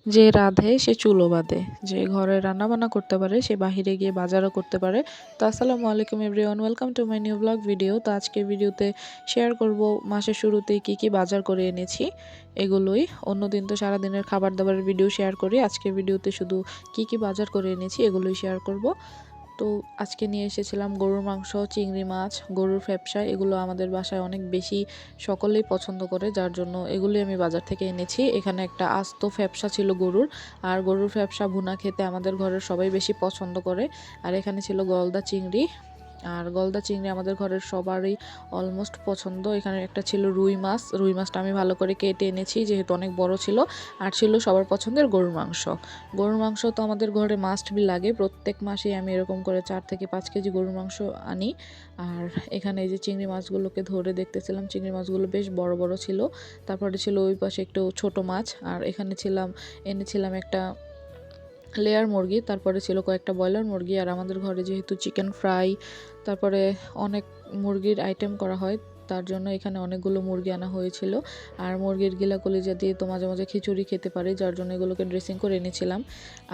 যে রাঁধে সে চুলো বাঁধে, যে ঘরে রান্নাবান্না করতে পারে সে বাহিরে গিয়ে বাজারও করতে পারে। তো আসসালামু আলাইকুম everyone, welcome to my new blog video. তো আজকে ভিডিওতে শেয়ার করব মাসের শুরুতেই কি বাজার করে এনেছি এগুলোই। অন্যদিন তো সারাদিনের খাবার দাবারের ভিডিও শেয়ার করি, আজকে ভিডিওতে শুধু কি বাজার করে এনেছি এগুলোই শেয়ার করব। তো আজকে নিয়ে এসেছিলাম গরুর মাংস, চিংড়ি মাছ, গরুর ফ্যাপসা। এগুলো আমাদের বাসায় অনেক বেশি সকলেই পছন্দ করে, যার জন্য এগুলোই আমি বাজার থেকে এনেছি। এখানে একটা আস্ত ফ্যাপসা ছিল গরুর, আর গরুর ফ্যাপসা ভুনা খেতে আমাদের ঘরের সবাই বেশি পছন্দ করে। আর এখানে ছিল গলদা চিংড়ি, আর গলদা চিংড়ি আমাদের ঘরের সবারই অলমোস্ট পছন্দ। এখানে একটা ছিল রুই মাছ, রুই মাছটা আমি ভালো করে কেটে এনেছি যেহেতু অনেক বড় ছিল। আর ছিল সবার পছন্দের গরুর মাংস। গরুর মাংস তো আমাদের ঘরে মাস্ট বি লাগে, প্রত্যেক মাসে আমি এরকম করে 4 থেকে 5 কেজি গরুর মাংস আনি। আর এখানে এই যে চিংড়ি মাছগুলোকে ধরে দেখতেছিলাম, চিংড়ি মাছগুলো বেশ বড় বড় ছিল। তারপরে ছিল ওই পাশে একটু ছোট মাছ, আর এখানে এনেছিলাম একটা লেয়ার মুরগি, তারপরে ছিল কয়েকটা ব্রয়লার মুরগি। আর আমাদের ঘরে যেহেতু চিকেন ফ্রাই, তারপরে অনেক মুরগির আইটেম করা হয়, তার জন্য এখানে অনেকগুলো মুরগি আনা হয়েছিল। আর মুরগির গিলা কলিজা দিয়ে তো মাঝে মাঝে খিচুড়ি খেতে পারে, যার জন্য এগুলোকে ড্রেসিং করে এনেছিলাম।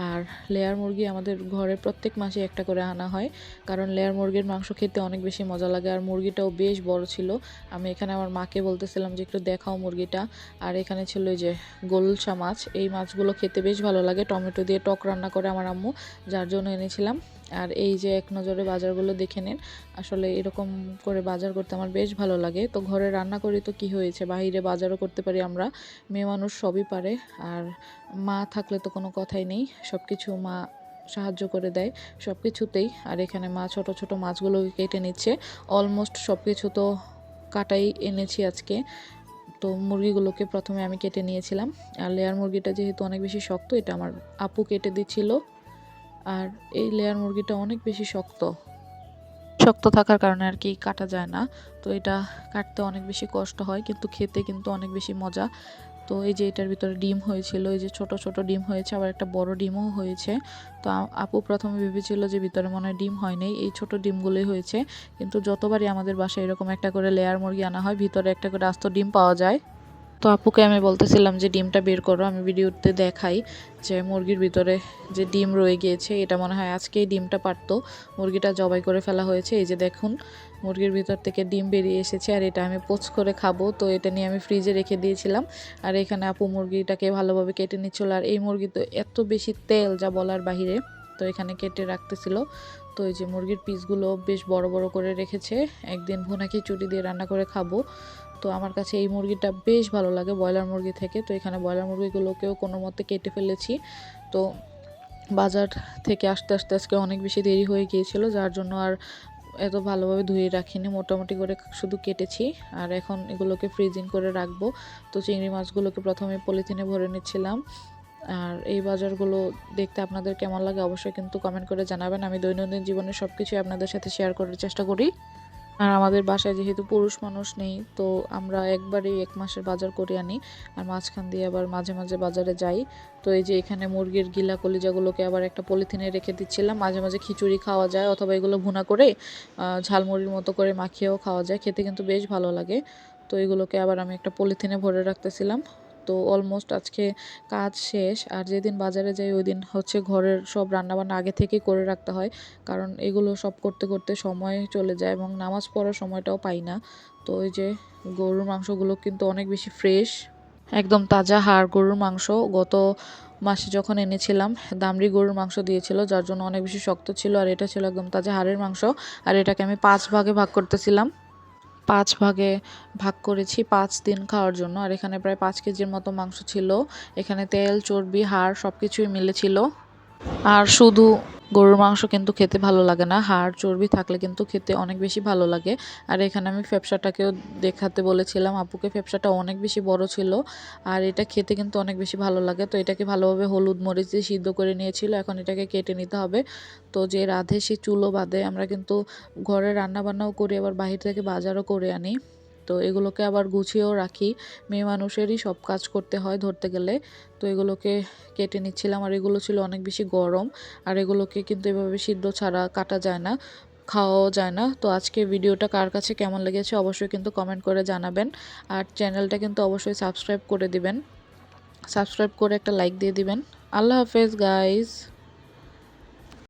আর লেয়ার মুরগি আমাদের ঘরে প্রত্যেক মাসে একটা করে আনা হয়, কারণ লেয়ার মুরগির মাংস খেতে অনেক বেশি মজা লাগে। আর মুরগিটাও বেশ বড় ছিল। আমি এখানে আমার মাকে বলতেছিলাম যে একটু দেখাও মুরগিটা। আর এখানে ছিল এই যে গোলসা মাছ, এই মাছগুলো খেতে বেশ ভালো লাগে, টমেটো দিয়ে টক রান্না করে আমার আম্মু, যার জন্য এনেছিলাম। আর এই যে এক নজরে বাজারগুলো দেখে নিন, আসলে এরকম করে বাজার করতে আমার বেশ ভালো লাগে। তো ঘরে রান্না করি তো কি হয়েছে, বাইরে বাজারও করতে পারি আমরা, মেয়ে মানুষ সবই পারে। আর মা থাকলে তো কোনো কথাই নেই, সব কিছু মা সাহায্য করে দেয় সব কিছুতেই। আর এখানে মা ছোট ছোট মাছগুলো কেটে নিচ্ছে, অলমোস্ট সব কিছু তো কাটাই এনেছি আজকে। তো মুরগিগুলোকে প্রথমে আমি কেটে নিয়েছিলাম। আর লেয়ার মুরগিটা যেহেতু অনেক বেশি শক্ত, এটা আমার আপু কেটে দিচ্ছিল। আর এই লেয়ার মুরগিটা অনেক বেশি শক্ত, শক্ত থাকার কারণে আর কি কাটা যায় না। তো এটা কাটতে অনেক বেশি কষ্ট হয়, কিন্তু খেতে কিন্তু অনেক বেশি মজা। তো এই যে এটার ভিতরে ডিম হয়েছিল, এই যে ছোট ছোট ডিম হয়েছে, আবার একটা বড় ডিমও হয়েছে। তো আপু প্রথমে ভেবেছিল যে ভিতরে মনে হয় ডিম হয়নি, এই ছোট ডিমগুলোই হয়েছে। কিন্তু যতবারই আমাদের বাসায় এরকম একটা করে লেয়ার মুরগি আনা হয়, ভিতরে একটা করে আস্ত ডিম পাওয়া যায়। তো আপুকে আমি বলতেছিলাম যে ডিমটা বের করো, আমি ভিডিওতে দেখাই যে মুরগির ভিতরে যে ডিম রয়ে গিয়েছে, এটা মনে হয় আজকেই ডিমটা পারতো, মুরগিটা জবাই করে ফেলা হয়েছে। এই যে দেখুন, মুরগির ভিতর থেকে ডিম বেরিয়ে এসেছে। আর এটা আমি পোচ করে খাবো, তো এটা নিয়ে আমি ফ্রিজে রেখে দিয়েছিলাম। আর এখানে আপু মুরগিটাকে ভালোভাবে কেটে নিচ্ছিল। আর এই মুরগি তো এত বেশি তেল যা বলার বাহিরে, তো এখানে কেটে রাখতেছিল। তো এই যে মুরগির পিসগুলো বেশ বড় বড় করে রেখেছে, একদিন ভুনা খিচুড়ি দিয়ে রান্না করে খাবো। তো আমার কাছে এই মুরগিটা বেশ ভালো লাগে ব্রয়লার মুরগি থেকে। তো এখানে ব্রয়লার মুরগিগুলোকেও কোনো মতে কেটে ফেলেছি। তো বাজার থেকে আসতে আসতে আজকে অনেক বেশি দেরি হয়ে গিয়েছিল, যার জন্য আর এত ভালোভাবে ধুয়ে রাখিনি, মোটামুটি করে শুধু কেটেছি। আর এখন এগুলোকে ফ্রিজিং করে রাখবো। তো চিংড়ি মাছগুলোকে প্রথমে পলিথিনে ভরে নিচ্ছিলাম। আর এই বাজারগুলো দেখতে আপনাদের কেমন লাগে অবশ্যই কিন্তু কমেন্ট করে জানাবেন। আমি দৈনন্দিন জীবনের সব কিছুই আপনাদের সাথে শেয়ার করার চেষ্টা করি। আর আমাদের বাসায় যেহেতু পুরুষ মানুষ নেই, তো আমরা একবারেই 1 মাসের বাজার করে আনি। আর মাঝখান দিয়ে আবার মাঝে মাঝে বাজারে যাই। তো এই যে এখানে মুরগির গিলা কলিজাগুলোকে আবার একটা পলিথিনে রেখে দিচ্ছিলাম, মাঝে মাঝে খিচুড়ি খাওয়া যায়, অথবা এগুলো ভুনা করে ঝালমুড়ির মতো করে মাখিয়েও খাওয়া যায়, খেতে কিন্তু বেশ ভালো লাগে। তো এগুলোকে আবার আমি একটা পলিথিনে ভরে রাখতেছিলাম। তো অলমোস্ট আজকে কাজ শেষ। আর যেদিন বাজারে যাই ওই দিন হচ্ছে ঘরের সব রান্নাবান্না আগে থেকেই করে রাখতে হয়, কারণ এগুলো সব করতে করতে সময় চলে যায় এবং নামাজ পড়ার সময়টাও পাই না। তো ওই যে গরুর মাংসগুলো কিন্তু অনেক বেশি ফ্রেশ, একদম তাজা হাড় গরুর মাংস। গত মাসে যখন এনেছিলাম দামড়ি গরুর মাংস দিয়েছিল, যার জন্য অনেক বেশি শক্ত ছিল। আর এটা ছিল একদম তাজা হাড়ের মাংস। আর এটাকে আমি 5 ভাগে ভাগ করতেছিলাম, 5 ভাগে ভাগ করেছি 5 দিন খাওয়ার জন্য। আর এখানে প্রায় 5 কেজির মতো মাংস ছিল। এখানে তেল, চর্বি, হাড় সব কিছুই মিলে ছিল। আর শুধু গরুর মাংস কিন্তু খেতে ভালো লাগে না, হাড় চর্বি থাকলে কিন্তু খেতে অনেক বেশি ভালো লাগে। আর এখানে আমি ফ্যাপসাটাকেও দেখাতে বলেছিলাম আপুকে, ফ্যাপসাটা অনেক বেশি বড় ছিল। আর এটা খেতে কিন্তু অনেক বেশি ভালো লাগে। তো এটাকে ভালোভাবে হলুদ মরিচ দিয়ে সিদ্ধ করে নিয়েছিল, এখন এটাকে কেটে নিতে হবে। তো যে রাঁধে সে চুলো বাঁধে, আমরা কিন্তু ঘরে রান্না বান্নাও করি, আবার বাহির থেকে বাজারও করে আনি। তো এগুলোকে আবার গুছিয়েও রাখি, মেয়ে মানুষেরই সব কাজ করতে হয় ধরতে গেলে। তো এগুলোকে কেটে নিচ্ছিলাম। আর এগুলো ছিল অনেক বেশি গরম, আর এগুলোকে কিন্তু এভাবে সিদ্ধ ছাড়া কাটা যায় না, খাওয়াও যায় না। তো আজকে ভিডিওটা কার কাছে কেমন লেগেছে অবশ্যই কিন্তু কমেন্ট করে জানাবেন। আর চ্যানেলটা কিন্তু অবশ্যই সাবস্ক্রাইব করে দিবেন। সাবস্ক্রাইব করে একটা লাইক দিয়ে দিবেন। আল্লাহ হাফেজ গাইস।